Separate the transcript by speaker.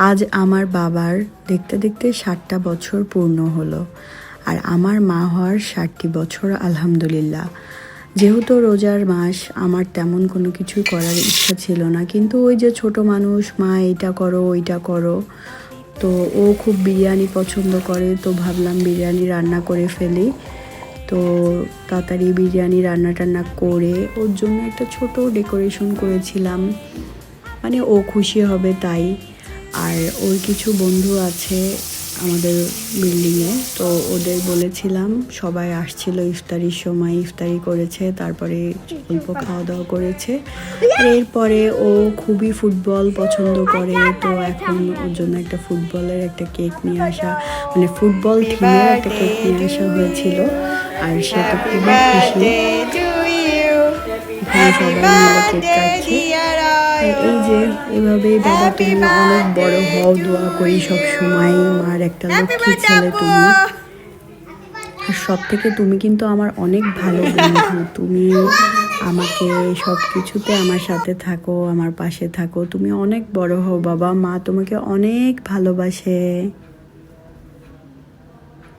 Speaker 1: আজ আমার বাবার দেখতে দেখতে 60টা বছর পূর্ণ হলো, আর আমার মা হওয়ার 60টি বছর আলহামদুলিল্লাহ। যেহেতু রোজার মাস, আমার তেমন কোনো কিছু করার ইচ্ছা ছিল না, কিন্তু ওই যে ছোট মানুষ, মা এইটা করো ওইটা করো, তো ও খুব বিরিয়ানি পছন্দ করে, তো ভাবলাম বিরিয়ানি রান্না করে ফেলি। তো তাড়াতাড়ি বিরিয়ানি রান্না টান্না করে ওর জন্য একটা ছোট ডেকোরেশন করেছিলাম, মানে ও খুশি হবে তাই। আর ওর কিছু বন্ধু আছে আমাদের বিল্ডিংয়ে, তো ওদের বলেছিলাম, সবাই আসছিল ইফতারির সময়, ইফতারি করেছে, তারপরে অল্প খাওয়া দাওয়া করেছে। এরপরে ও খুবই ফুটবল পছন্দ করে, তো এখন ওর জন্য একটা ফুটবলের একটা কেক নিয়ে আসা, মানে ফুটবল থিমের একটা কেক নিয়ে আসা হয়েছিল, আর সে তো খুবই খুশি। এখানে সবাই মিলে কেক কাটছে। এই যে এভাবেই বাবা, তুমি অনেক বড় হও, দোয়া করি সব সময়, মার একটা লক্ষ্মী ছেলে তুমি। আর সব থেকে তুমি কিন্তু আমার অনেক ভালো বন্ধু, তুমি আমাকে সব কিছুতে আমার সাথে থাকো, আমার পাশে থাকো, তুমি অনেক বড় হও বাবা, মা তোমাকে অনেক ভালোবাসে।